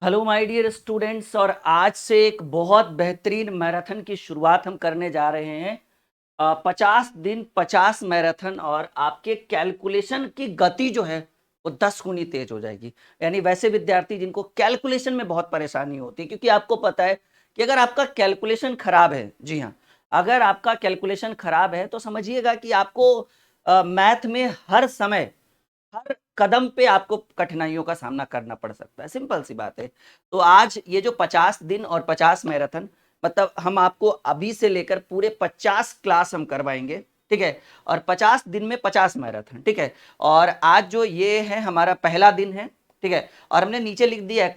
Hello my dear students. और आज से एक बहुत बेहतरीन मैराथन की शुरुआत हम करने जा रहे हैं। 50 दिन 50 मैराथन, और आपके कैलकुलेशन की गति जो है वो 10 गुनी तेज हो जाएगी। यानी वैसे विद्यार्थी जिनको कैलकुलेशन में बहुत परेशानी होती है, क्योंकि आपको पता है कि अगर आपका कैलकुलेशन खराब है, जी हाँ, अगर आपका कैलकुलेशन खराब है तो समझिएगा कि आपको मैथ में हर समय हर कदम पे आपको कठिनाइयों का सामना करना पड़ सकता है। सिंपल सी बात है। तो आज ये जो 50 दिन और 50 मैराथन, मतलब हम आपको अभी से लेकर पूरे 50 क्लास हम करवाएंगे, ठीक है। और 50 दिन में 50 मैराथन, ठीक है। और आज जो ये है हमारा पहला दिन है, ठीक है। और हमने नीचे लिख दिया है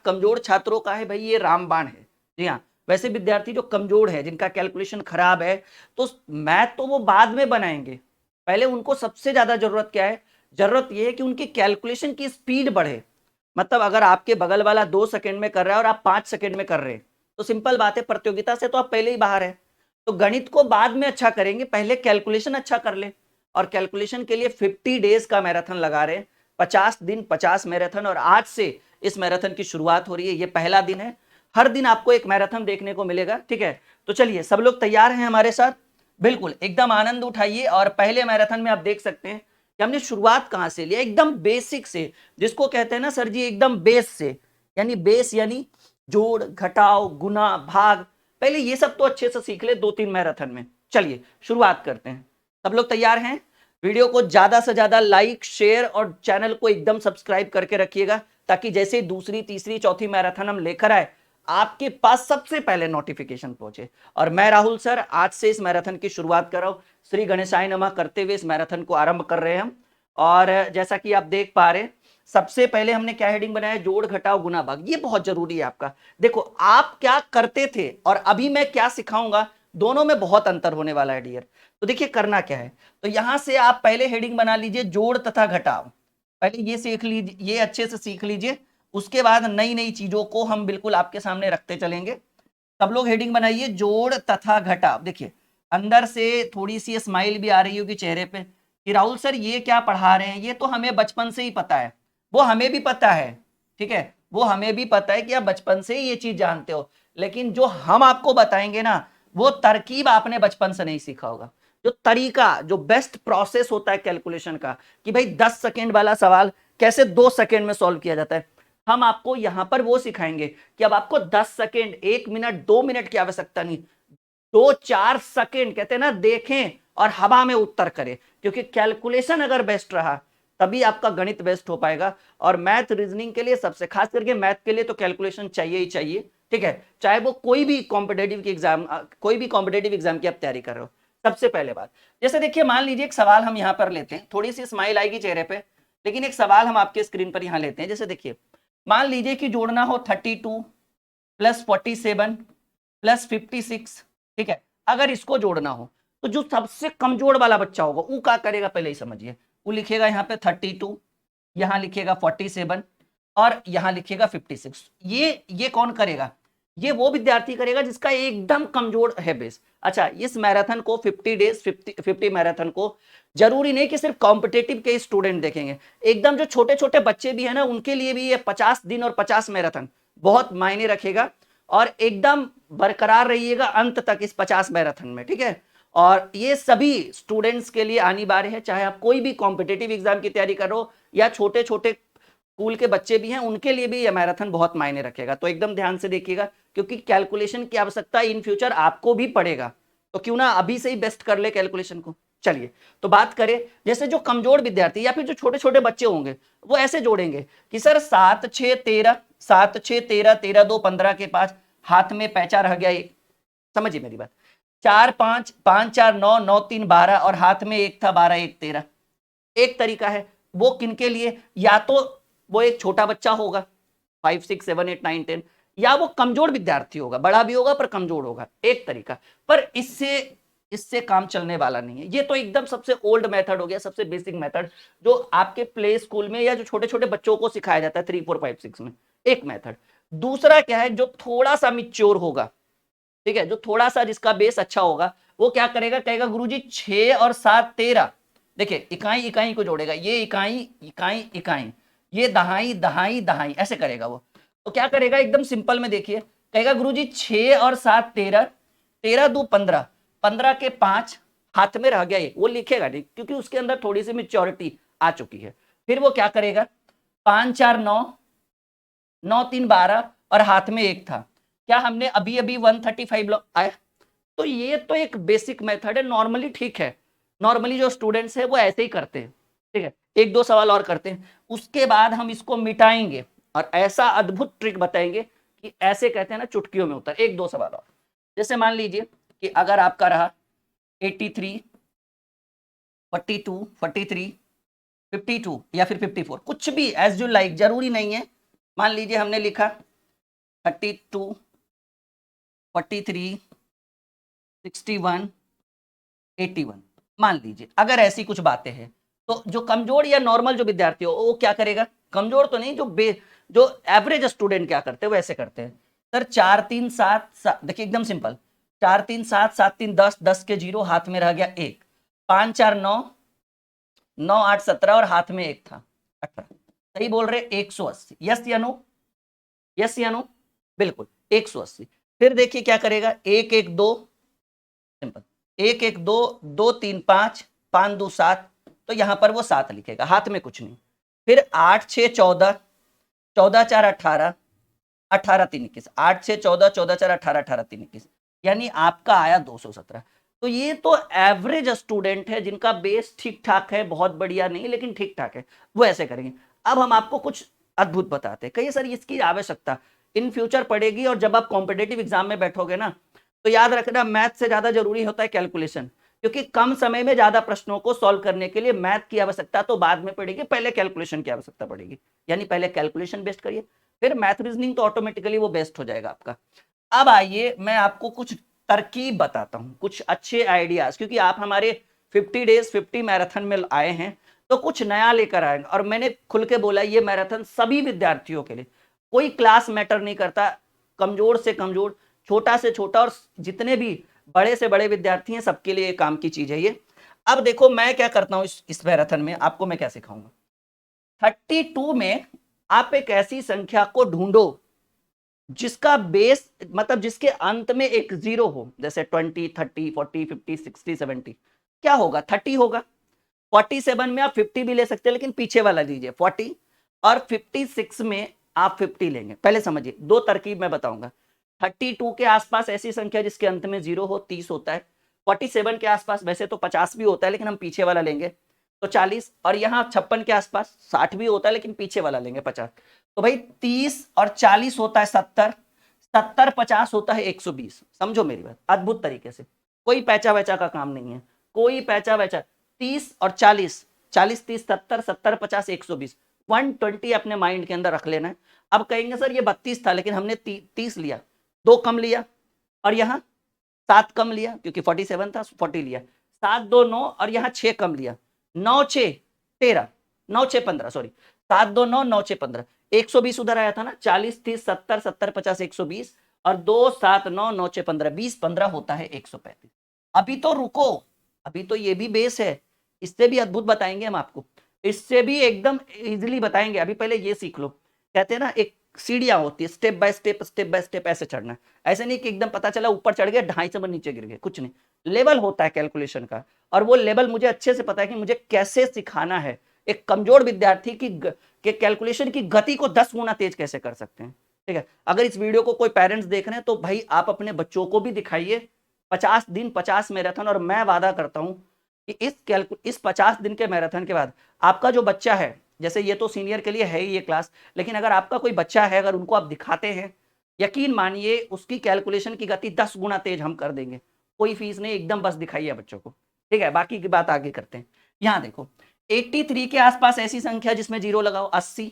कमजोर छात्रों का है भाई ये रामबाण है। जी हाँ, वैसे विद्यार्थी जो कमजोर है, जिनका कैलकुलेशन खराब है, तो मैथ तो वो बाद में बनाएंगे। पहले उनको सबसे ज्यादा जरूरत क्या है? जरूरत यह है कि उनकी कैलकुलेशन की स्पीड बढ़े। मतलब अगर आपके बगल वाला 2 सेकंड में कर रहा है और आप 5 सेकंड में कर रहे हैं, तो सिंपल बात है, प्रतियोगिता से तो आप पहले ही बाहर है। तो गणित को बाद में अच्छा करेंगे, पहले कैलकुलेशन अच्छा कर ले। और कैलकुलेशन के लिए 50 डेज का मैराथन लगा रहे हैं। 50 दिन 50 मैराथन, और आज से इस मैराथन की शुरुआत हो रही है। ये पहला दिन है। हर दिन आपको एक मैराथन देखने को मिलेगा, ठीक है। तो चलिए, सब लोग तैयार हैं हमारे साथ? बिल्कुल, एकदम आनंद उठाइए। और पहले मैराथन में आप देख सकते हैं कि हमने शुरुआत कहां से लिया, एकदम बेसिक से, जिसको कहते हैं ना सर जी, एकदम बेस से। यानी बेस यानी जोड़ घटाव गुना भाग। पहले ये सब तो अच्छे से सीख ले 2-3 मैराथन में। चलिए शुरुआत करते हैं। सब लोग तैयार हैं? वीडियो को ज्यादा से ज्यादा लाइक शेयर और चैनल को एकदम सब्सक्राइब करके रखिएगा, ताकि जैसे दूसरी तीसरी चौथी मैराथन हम लेकर आए, आपके पास सबसे पहले नोटिफिकेशन पहुंचे। और मैं राहुल सर आज से इस मैराथन की शुरुआत कर रहा हूं। श्री गणेशाय नमः करते हुए इस मैराथन को आरंभ कर रहे हैं हम। और जैसा कि आप देख पा रहे हैं, सबसे पहले हमने क्या हेडिंग बनाया? जोड़ घटाव गुना भाग। ये बहुत जरूरी है आपका। देखो, आप क्या करते थे और अभी मैं क्या सिखाऊंगा, दोनों में बहुत अंतर होने वाला है डियर। तो देखिए करना क्या है। तो यहां से आप पहले हेडिंग बना लीजिए जोड़ तथा घटाव। पहले ये सीख लीजिए, ये अच्छे से सीख लीजिए। उसके बाद नई नई चीजों को हम बिल्कुल आपके सामने रखते चलेंगे। सब लोग हेडिंग बनाइए जोड़ तथा घटाव। देखिए, अंदर से थोड़ी सी स्माइल भी आ रही होगी चेहरे पे कि राहुल सर ये क्या पढ़ा रहे हैं, ये तो हमें बचपन से ही पता है। वो हमें भी पता है, ठीक है, वो हमें भी पता है कि आप बचपन से ही ये चीज जानते हो। लेकिन जो हम आपको बताएंगे ना, वो तरकीब आपने बचपन से नहीं सीखा होगा। जो तरीका, जो बेस्ट प्रोसेस होता है कैलकुलेशन का, कि भाई 10 सेकेंड वाला सवाल कैसे 2 सेकेंड में सॉल्व किया जाता है, हम आपको यहां पर वो सिखाएंगे कि अब आपको 10 सेकेंड, 1 मिनट, 2 मिनट की आवश्यकता नहीं, 2-4 सेकेंड कहते हैं ना, देखें और हवा में उत्तर करें। क्योंकि कैलकुलेशन अगर बेस्ट रहा, तभी आपका गणित बेस्ट हो पाएगा। और मैथ रीजनिंग के लिए, सबसे खास करके मैथ के लिए, तो कैलकुलेशन चाहिए ही चाहिए, ठीक है। चाहे वो कोई भी कॉम्पिटेटिव की एग्जाम, कोई भी कॉम्पिटेटिव एग्जाम की आप तैयारी कर रहे हो। सबसे पहले बात, जैसे देखिए, मान लीजिए एक सवाल हम यहां पर लेते हैं, थोड़ी सी स्माइल आएगी चेहरे पे, लेकिन एक सवाल हम आपके स्क्रीन पर यहां लेते हैं। जैसे देखिए, मान लीजिए कि जोड़ना हो 32 प्लस 47 प्लस 56, ठीक है। अगर इसको जोड़ना हो, तो जो सबसे कमजोर वाला बच्चा होगा वो क्या करेगा, पहले ही समझिए। वो लिखेगा यहाँ पे 32, यहाँ लिखेगा 47, और यहाँ लिखेगा 56। ये कौन करेगा? ये वो विद्यार्थी करेगा जिसका एकदम कमजोर है बेस। अच्छा, इस मैराथन को 50 डेज 50 मैराथन को जरूरी नहीं कि सिर्फ कॉम्पिटेटिव के स्टूडेंट देखेंगे। एकदम जो छोटे छोटे बच्चे भी है ना, उनके लिए भी ये 50 दिन और 50 मैराथन बहुत मायने रखेगा। और एकदम बरकरार रहिएगा अंत तक इस 50 मैराथन में, ठीक है। और ये सभी स्टूडेंट्स के लिए अनिवार्य है, चाहे आप कोई भी कॉम्पिटेटिव एग्जाम की तैयारी कर रहे हो या छोटे छोटे स्कूल के बच्चे भी हैं, उनके लिए भी यह मैराथन बहुत मायने रखेगा। तो एकदम ध्यान से देखिएगा, क्योंकि कैलकुलेशन की आवश्यकता इन फ्यूचर आपको भी पड़ेगा। तो क्यों ना अभी से ही बेस्ट कर ले कैलकुलेशन को। चलिए, तो बात करें, जैसे जो कमजोर विद्यार्थी या फिर जो छोटे छोटे बच्चे होंगे, वो ऐसे जोड़ेंगे कि सर 7-6-13, 7-6-13, 13-2-15 के पास हाथ में पैंचा रह गया एक। समझिए मेरी बात। 4-5, 5-4-9, 9-3-12, और हाथ में एक था 12-1-13। एक तरीका है वो किनके लिए, या तो वो एक छोटा बच्चा होगा 5, 6, 7, 8, 9, 10, या वो कमजोर विद्यार्थी होगा, बड़ा भी होगा पर कमजोर होगा। एक तरीका, पर इससे इससे काम चलने वाला नहीं है। ये तो एकदम सबसे ओल्ड मेथड हो गया, सबसे बेसिक मेथड, जो आपके प्ले स्कूल में या जो छोटे छोटे बच्चों को सिखाया जाता है 3, 4, 5, 6 में। एक मेथड। दूसरा क्या है, जो थोड़ा सा मिच्योर होगा, ठीक है, जो थोड़ा सा जिसका बेस अच्छा होगा, वो क्या करेगा, कहेगा गुरुजी 6 और 7 13। देखिए, इकाई इकाई को जोड़ेगा, ये इकाई इकाई इकाई, ये दहाई दहाई दहाई, ऐसे करेगा वो। तो क्या करेगा, एकदम सिंपल में देखिए, कहेगा गुरुजी 6 और 7 13, 13 2 15, 15 के 5 हाथ में रह गया, ये वो लिखेगा नहीं क्योंकि उसके अंदर थोड़ी सी मैच्योरिटी आ चुकी है। फिर वो क्या करेगा, 5 4 9, 9 3 12 और हाथ में एक था, क्या हमने अभी अभी 135 आया। तो ये तो एक बेसिक मेथड है, नॉर्मली ठीक है, नॉर्मली जो स्टूडेंट्स है वो ऐसे ही करते हैं, ठीक है। एक दो सवाल और करते हैं, उसके बाद हम इसको मिटाएंगे और ऐसा अद्भुत ट्रिक बताएंगे कि ऐसे कहते हैं ना चुटकियों में उतर। एक दो सवाल और, जैसे मान लीजिए कि अगर आपका रहा 83 42 43 52 या फिर 54, कुछ भी एज यू लाइक, जरूरी नहीं है। मान लीजिए हमने लिखा 32 43 61 81, मान लीजिए अगर ऐसी कुछ बातें हैं, तो जो कमजोर या नॉर्मल जो विद्यार्थी हो वो क्या करेगा, कमजोर तो नहीं, जो एवरेज स्टूडेंट क्या करते हैं वो ऐसे करते हैं, सर 4 3 7 7, देखिए एकदम सिंपल, 4 3 7 7 3 10, 10 के 0 हाथ में रह गया 1, 5 4 9, 9 8 17 और हाथ में एक था 18, सही बोल रहे 180, यस या नो, यस या नो, बिल्कुल 180। फिर देखिए क्या करेगा, 1 1 2, सिंपल 1 1 2 2 3 5 5 2 7, तो यहां पर वो 7 लिखेगा, हाथ में कुछ नहीं। फिर 8 6 14, 14 4 18, 18 3 21, 8 6 14, 14 4 18, 18 3 21, यानी आपका आया 217। तो ये तो एवरेज स्टूडेंट है जिनका बेस ठीक ठाक है, बहुत बढ़िया नहीं लेकिन ठीक ठाक है, वो ऐसे करेंगे। अब हम आपको कुछ अद्भुत बताते हैं, कहिए सर इसकी आवश्यकता इन फ्यूचर पड़ेगी, और जब आप कॉम्पिटेटिव एग्जाम में बैठोगे ना, तो याद रखना मैथ से ज्यादा जरूरी होता है कैलकुलेशन, क्योंकि कम समय में ज्यादा प्रश्नों को सॉल्व करने के लिए मैथ की आवश्यकता तो बाद में पड़ेगी, पहले कैलकुलेशन की आवश्यकता पड़ेगी। यानी पहले कैलकुलेशन बेस्ट करिए, फिर मैथ रीजनिंग तो ऑटोमेटिकली वो बेस्ट हो जाएगा आपका। अब आइए मैं आपको कुछ तरकीब बताता हूं, कुछ अच्छे आइडियाज, क्योंकि आप हमारे 50 डेज 50 मैराथन में आए हैं, तो कुछ नया लेकर आएंगे। और मैंने खुल के बोला ये मैराथन सभी विद्यार्थियों के लिए, कोई क्लास मैटर नहीं करता, कमजोर से कमजोर, छोटा से छोटा, और जितने भी बड़े से बड़े विद्यार्थी हैं सबके लिए काम की चीज है ये। अब देखो मैं क्या करता हूं इस मैराथन में, आपको मैं क्या सिखाऊंगा। 32 में आप एक ऐसी संख्या को ढूंढो जिसका बेस, मतलब जिसके अंत में एक जीरो हो, जैसे 20 30 40 50 60 70, क्या होगा 30 होगा। 47 में आप 50 भी ले सकते हैं, लेकिन पीछे वाला लीजिए 40, और 56 में आप 50 लेंगे। पहले समझिए, दो तरकीब मैं बताऊंगा। 32 के आसपास ऐसी संख्या जिसके अंत में जीरो हो, 30 होता है। 47 के आसपास वैसे तो 50 भी होता है, लेकिन हम पीछे वाला लेंगे तो 40, और यहाँ 56 के आसपास 60 भी होता है, लेकिन पीछे वाला लेंगे 50। तो भाई 30 और 40 होता है 70, 70 50 होता है 120। समझो मेरी बात अद्भुत तरीके से, कोई पैचा वैचा का काम नहीं है, कोई पैचा वैचा। 30 और 40, 40 30 70, 70 50 120, 120 अपने माइंड के अंदर रख लेना है। अब कहेंगे सर ये 32 था लेकिन हमने 30 लिया, 2 कम लिया, और यहाँ 7 कम लिया क्योंकि 47 था, 40 लिया, 7 2 9, और यहाँ 6 कम लिया, 9 6 13, 9 6 15, सॉरी 7 2 9, 9 6 15, 120 उधर आया था ना, 40 30 70 70 50 120, और 2 7 9 9 6 15, 20 15 होता है 135। अभी तो रुको, अभी तो ये भी बेस है, इससे भी अद्भुत बताएंगे हम आपको, इससे भी एकदम इजीली बताएंगे। अभी पहले ये सीख लो, कहते हैं ना एक सीढ़ियां होती है, स्टेप बाय स्टेप ऐसे चढ़ना है, ऐसे नहीं कि एकदम पता चला ऊपर चढ़ गए 250 से नीचे गिर गए, कुछ नहीं, लेवल होता है कैलकुलेशन का, और वो लेवल मुझे अच्छे से पता है कि मुझे कैसे सिखाना है। एक कमजोर विद्यार्थी की के कैलकुलेशन की गति को 10 गुना तेज कैसे कर सकते हैं, ठीक है। अगर इस वीडियो को कोई पेरेंट्स देख रहे हैं तो भाई आप अपने बच्चों को भी दिखाइए, 50 दिन 50 मैराथन, और मैं वादा करता हूं कि इस 50 दिन के मैराथन के बाद आपका जो बच्चा है, जैसे ये तो सीनियर के लिए है ही ये क्लास, लेकिन अगर आपका कोई बच्चा है, अगर उनको आप दिखाते हैं, यकीन मानिए उसकी कैलकुलेशन की गति 10 गुना तेज हम कर देंगे। कोई फीस नहीं, एकदम बस दिखाइए बच्चों को, ठीक है। बाकी की बात आगे करते हैं। यहाँ देखो 83 के आसपास ऐसी संख्या जिसमें जीरो लगाओ, 80,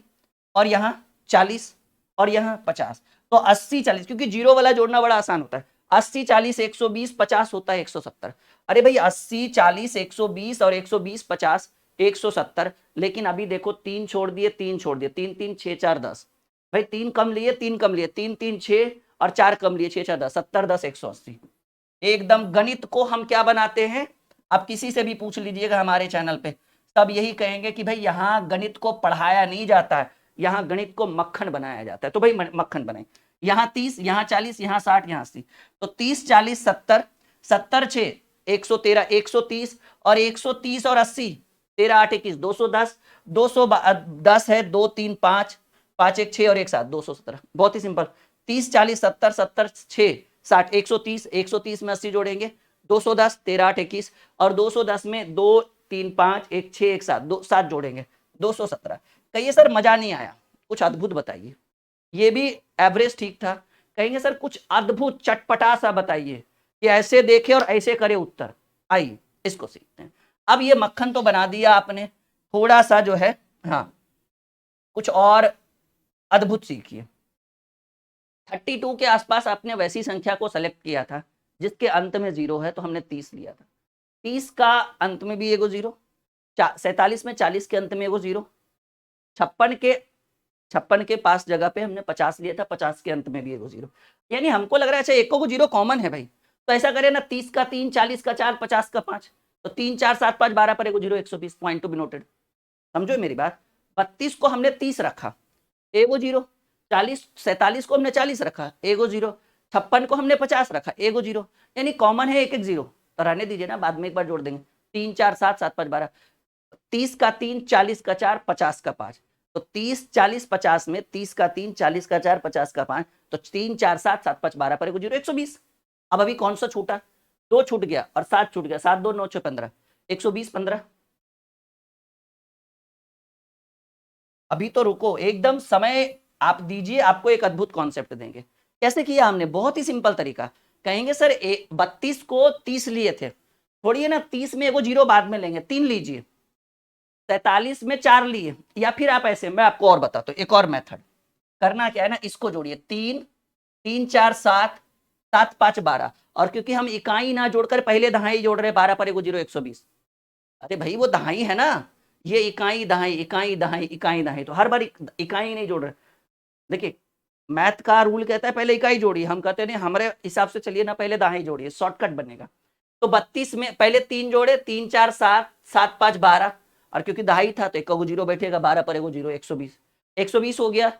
और यहाँ 40, और यहाँ 50, तो 80 40, क्योंकि जीरो वाला जोड़ना बड़ा आसान होता है। 80 40 120, 50 होता है 170। अरे भाई 80 40 120 और 120 50 170, लेकिन अभी देखो 3 छोड़ दिए, 3 छोड़ दिए, 3 3 6 4 10, भाई 3 कम लिए, 3 कम लिए, 3 3 6 और 4 कम लिए, 6 4 10, 70 10 180। एकदम गणित को हम क्या बनाते हैं, आप किसी से भी पूछ लीजिएगा हमारे चैनल पे, सब यही कहेंगे कि भाई यहाँ गणित को पढ़ाया नहीं जाता है, यहाँ गणित को मक्खन बनाया जाता है। तो भाई मक्खन बनाए, यहाँ 30, यहाँ 40, यहाँ 60, यहाँ 80, तो 30 40 70, 70 6 113, 130 और 130 और 80, 13 8 21 210, 210 है 2 3 5 5 1 6 और 1 7, 217। बहुत ही सिंपल, 30 40 70 70 6 60, 130, 130 में 80 जोड़ेंगे, 210, 13 8 21 और 210 में 2 3 5 1 6 1 7, 2 7 जोड़ेंगे, 217। कहिए सर मजा नहीं आया, कुछ अद्भुत बताइए। ये भी एवरेज ठीक था, कहेंगे सर कुछ अद्भुत चटपटा सा बताइए कि ऐसे देखे और ऐसे करे उत्तर। आइए इसको सीखते हैं। अब ये मक्खन तो बना दिया आपने, थोड़ा सा जो है हाँ कुछ और अद्भुत सीखिए। 32 के आसपास आपने वैसी संख्या को सेलेक्ट किया था जिसके अंत में 0 है, तो हमने 30 लिया था। 30 का अंत में भी एगो 0, 47 में 40 के अंत में एगो 0, 56 के पास जगह पे हमने 50 लिया था, 50 के अंत में भी एगो 0। यानी हमको लग रहा है अच्छा एक को 0 कॉमन है भाई, तो ऐसा करें ना 30 का 3, 40 का 4, 50 का 5, तो 3 4 7 5 12 पर एगो 0, 120 पॉइंट टू बी नोटेड। समझो मेरी बात, 32 को हमने 30 रखा, एगो 0, 47 को हमने 40 रखा, एगो 0, 56 को हमने 50 रखा, एगो 0, यानी कॉमन है एक एक 0, तो रहने दीजिए ना, बाद में एक बार जोड़ देंगे। 3 4 7 7 5 12, 30 का 3, 40 का 4, 50 का 5, तो 30 40 50 में 30 का 3, 40 का 4, 50 का 5, तो 3 4 7 7 5 12 पर एगो 0, 120। अब अभी कौन सा छूटा, 2 छूट गया और 7 छूट गया, 7 2 9 6 15, 120 15। अभी तो रुको, एकदम समय आप दीजिए, आपको एक अद्भुत कॉन्सेप्ट देंगे। कैसे किया हमने, बहुत ही सिंपल तरीका। कहेंगे सर 32 को 30 लिए थे, छोड़िए ना 30 में एगो 0 बाद में लेंगे, 3 लीजिए। 43 में 4 लिए, या फिर आप ऐसे, मैं आपको और बताता हूं एक और मेथड। करना क्या है ना, इसको जोड़िए, 3 3 4 7 7 5 12, और क्योंकि हम इकाई ना जोड़कर पहले दहाई जोड़ रहे, 12 पर एगो 0, 120। अरे भाई वो दहाई है ना, ये इकाई दहाई इकाई दहाई इकाई दहाई, तो हर बार इकाई नहीं जोड़ रहे। देखिए मैथ का रूल कहता है पहले इकाई जोड़िए, हम कहते हैं हमारे हिसाब से चलिए ना, पहले दहाई जोड़िए, शॉर्टकट बनेगा। तो 32 में पहले 3 जोड़े, 3 4 7 7 5 12, और क्योंकि दहाई था तो एक को 0 बैठेगा, 12 पर एगो 0, 120, 120 हो गया।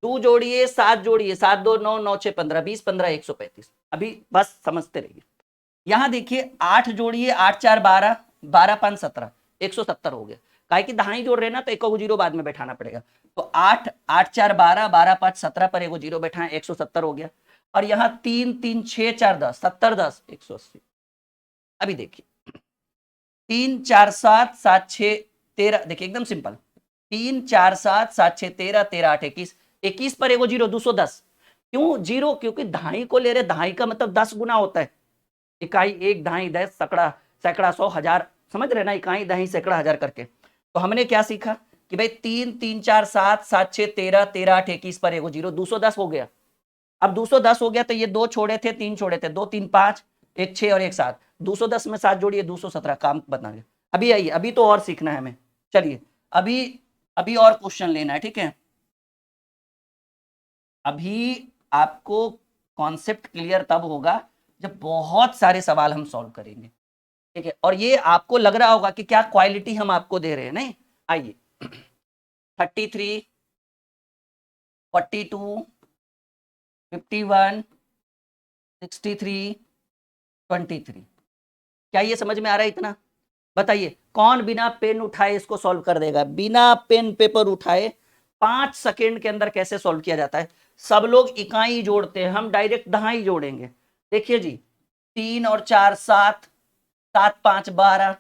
2 जोड़िए, 7 जोड़िए, 7 2 9 9 6 15, 20 15 135। अभी बस समझते रहिए। यहाँ देखिए 8 जोड़िए, 8 4 12, 12 5 17, 170 हो गया। काहे कि दहाई जोड़ रहे ना, तो एक को 0 बाद में बैठाना पड़ेगा। तो 8 8 4 12, 12 5 17 पर एगो 0 बैठा है, 170 हो गया। और यहाँ 3 3 6 4 10, 70 10, 180। अभी देखिए 3 4 7 7 6 13, देखिए एकदम सिंपल, 3 4 7 7 6 13, 13 8 21, 21 पर एगो 0, 210। क्यों 0, क्योंकि दहाई को ले रहे, दहाई का मतलब 10 गुना होता है। इकाई 1 दहाई 10 सैकड़ा, सैकड़ा 100 हजार, समझ रहे ना, इकाई दहाई सैकड़ा हजार करके। तो हमने क्या सीखा कि भाई 3 3 4 7 7 6 13, 13 8 21 पर एगो 0, 210 हो गया। अब 210 हो गया तो ये 2 छोड़े थे, 3 छोड़े थे, 2 3 5, 1 6 और 1 7, 210 में 7 जोड़िए, 217, काम बना गया। अभी आइए, अभी तो और सीखना है हमें, चलिए अभी अभी और क्वेश्चन लेना है, ठीक है। अभी आपको कॉन्सेप्ट क्लियर तब होगा जब बहुत सारे सवाल हम सॉल्व करेंगे, ठीक है। और ये आपको लग रहा होगा कि क्या क्वालिटी हम आपको दे रहे हैं, नहीं। आइए 33, 42, 51, 63, 23, क्या ये समझ में आ रहा है इतना? बताइए कौन बिना पेन उठाए इसको सॉल्व कर देगा, बिना पेन पेपर उठाए 5 सेकेंड के अंदर कैसे सॉल्व किया जाता है। सब लोग इकाई जोड़ते हैं, हम डायरेक्ट दहाई जोड़ेंगे। देखिए जी, 3 और 4 7, 7 5 12,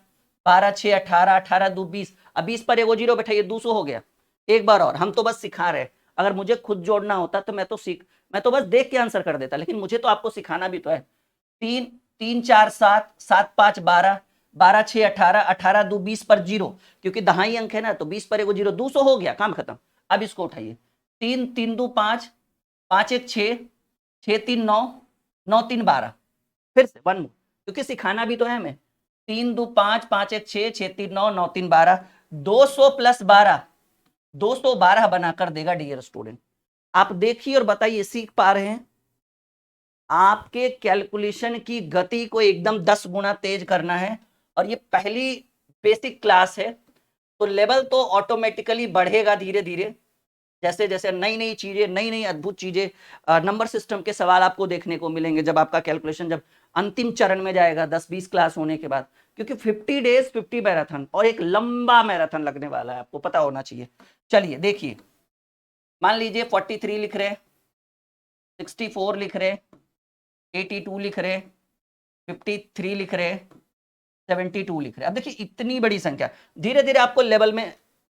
12 6 18, 18 2 20, अब 20 पर एगो 0 बैठाइए, 200 हो गया। एक बार और, हम तो बस सिखा रहे हैं, अगर मुझे खुद जोड़ना होता तो मैं तो बस देख के आंसर कर देता, लेकिन मुझे तो आपको सिखाना भी तो है। 3 3 4 7, 7 5 12, 12 6 18, 18 2 20 पर 0, क्योंकि दहाई अंक है ना, तो 20 पर एगो 0, 200 हो गया, काम खत्म। अब इसको उठाइए, 3 3 2 5, 5 1 6, 6 3 9, 9 3 12, फिर से 1 क्योंकि सिखाना भी तो है हमें। 3 2 5, 5 1 6, 6 3 9, 9 3 12, 200 प्लस 12, 212 बनाकर देगा डियर स्टूडेंट। आप देखिए और बताइए, सीख पा रहे हैं? आपके कैलकुलेशन की गति को एकदम 10 गुना तेज करना है, और ये पहली बेसिक क्लास है, तो लेवल तो ऑटोमेटिकली बढ़ेगा धीरे धीरे। जैसे जैसे नई नई चीजें, नई नई अद्भुत चीजें, नंबर सिस्टम के सवाल आपको देखने को मिलेंगे जब आपका कैलकुलेशन जब अंतिम चरण में जाएगा 10-20 क्लास होने के बाद, क्योंकि 50 डेज 50 मैराथन और एक लंबा मैराथन लगने वाला है, आपको पता होना चाहिए। चलिए देखिए, मान लीजिए 43 लिख रहे, 64 लिख रहे, 82 लिख रहे, 53 लिख रहे, 72 लिख रहे। अब देखिए इतनी बड़ी संख्या, धीरे धीरे आपको लेवल में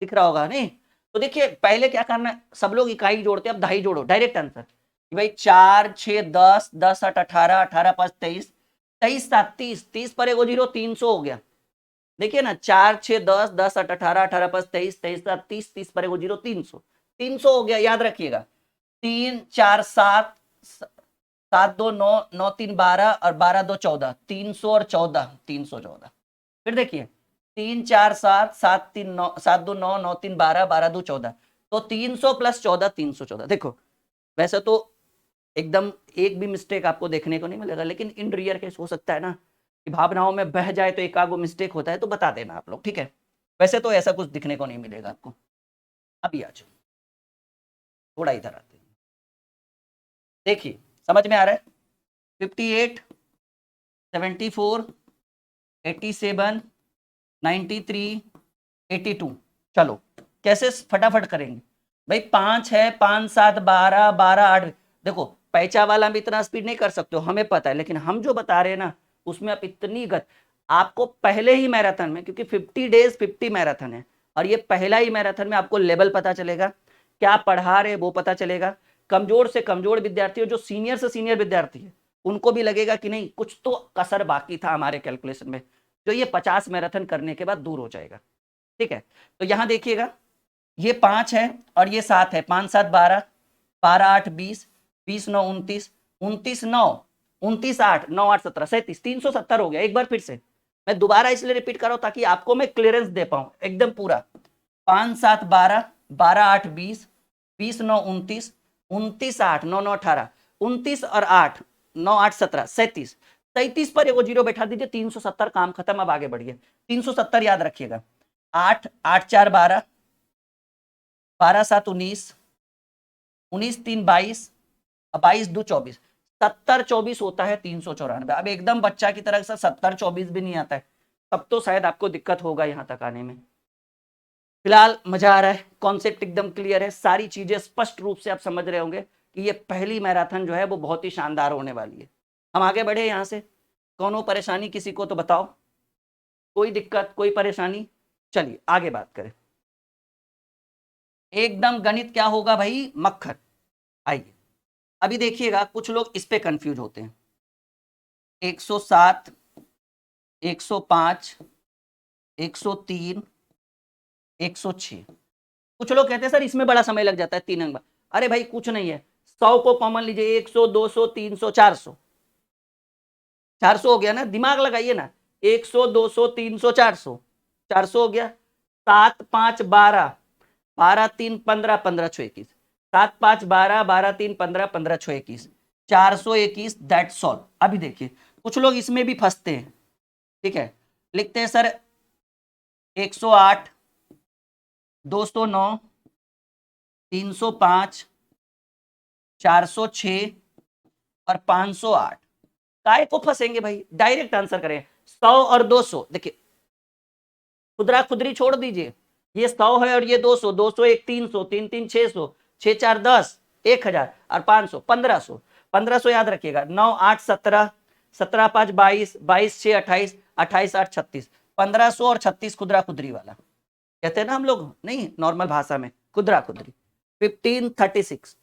दिख रहा होगा नहीं? तो देखिए पहले क्या करना है, सब लोग इकाई जोड़ते हैं, अब दहाई जोड़ो, डायरेक्ट आंसर कि भाई 4 6 10, 10 8 18, 18 5 23, 23 7 30, 30 पर एगो जीरो, 300 हो गया। देखिए ना, 4 6 10, 10 8 18, 18 5 23, 23 7 30, 30 पर एगो जीरो, 300, 300 हो गया, याद रखिएगा। 3 4 7, 7 2 9, 9 3 12 और 12 2 14, 300 और 14, 314। फिर देखिए 3 4 7, 7 3 9, 7 2 9, 9 3 12, 12 2 14, तो 300 प्लस 14, 314। देखो वैसे तो एकदम एक भी मिस्टेक आपको देखने को नहीं मिलेगा, लेकिन इन रियर केस हो सकता है ना कि भावनाओं में बह जाए तो एक आगो मिस्टेक होता है, तो बता देना आप लोग, ठीक है? वैसे तो ऐसा कुछ दिखने को नहीं मिलेगा आपको। अभी आ जाओ, थोड़ा इधर आते हैं, देखिए समझ में आ रहा है? 58, 74, 87, 93, 82। चलो कैसे फटाफट करेंगे भाई? 5 है, 5 7 12, 12 8। देखो पैचा वाला भी इतना स्पीड नहीं कर सकते हो, हमें पता है, लेकिन हम जो बता रहे हैं ना उसमें आप इतनी आपको पहले ही मैराथन में, क्योंकि 50 डेज 50 मैराथन है और ये पहला ही मैराथन में आपको लेवल पता चलेगा, क्या पढ़ा रहे वो पता चलेगा। कमजोर से कमजोर विद्यार्थी, जो सीनियर से सीनियर विद्यार्थी है, उनको भी लगेगा कि नहीं कुछ तो कसर बाकी था हमारे कैलकुलेशन में, जो ये 50 मैराथन करने के बाद दूर हो जाएगा। ठीक है, तो यहां देखिएगा, ये 5 है और ये 7 है, 5 7 12, 12 8 20, 20 9 29, 29 9, 29 8, 9 8 17, 37, 370 हो गया। एक बार फिर से मैं दोबारा इसलिए रिपीट कर रहा हूं ताकि आपको मैं क्लियरेंस दे पाऊं एकदम पूरा। 5 7 12, 12 8 20, 20 9 29, 29 8, 9 9 18, 29 और 8, 9 8 17, 37, 37 पर एगो जीरो बैठा दीजिए, 370, काम खत्म। अब आगे बढ़िए, 370 याद रखिएगा। 8 8 4 12, 12 7 19, 19 3 22, 22 2 24, 70 24 होता है 394। अब एकदम बच्चा की तरह से 70 24 भी नहीं आता है, तब तो शायद आपको दिक्कत होगा यहां तक आने में। फिलहाल मजा आ रहा है, कॉन्सेप्ट एकदम क्लियर है, सारी चीजें स्पष्ट रूप से आप समझ रहे होंगे कि ये पहली मैराथन जो है वो बहुत ही शानदार होने वाली है। हम आगे बढ़े यहां से, कोनो परेशानी किसी को तो बताओ, कोई दिक्कत कोई परेशानी? चलिए आगे बात करें। एकदम गणित क्या होगा भाई? मक्खन। आइए अभी देखिएगा, कुछ लोग इस पे कंफ्यूज होते हैं। 107, 105, 103, 106। कुछ लोग कहते हैं सर इसमें बड़ा समय लग जाता है 3 अंक। अरे भाई कुछ नहीं है, 100 को कॉमन लीजिए, 100 200 300 400, 400 हो गया ना, दिमाग लगाइए ना, 100 200 300 400, 400 हो गया। 7 5 12, 12 3 15, 15 6 21, 7 5 12, 12 3 15, 15 6 21, 421, दैट्स ऑल। अभी देखिए कुछ लोग इसमें भी फंसते हैं, ठीक है, लिखते हैं सर 108, 209, 305, 406 और 508। काय को फंसेंगे भाई? डायरेक्ट आंसर करें। 100 और 200, देखिए खुदरा खुदरी छोड़ दीजिए, ये 100 है और ये 200, 200 1 300, 3 3 600, 6 4 10, 1000 और 500 1500, 1500 याद रखिएगा। 9 8 17, 17 5 22, 22 6 28, 28 8 36, 1500 और 36 खुदरा खुदरी वाला कहते हैं ना हम लोग, नहीं नॉर्मल भाषा में खुदरा खुदरी। 1536,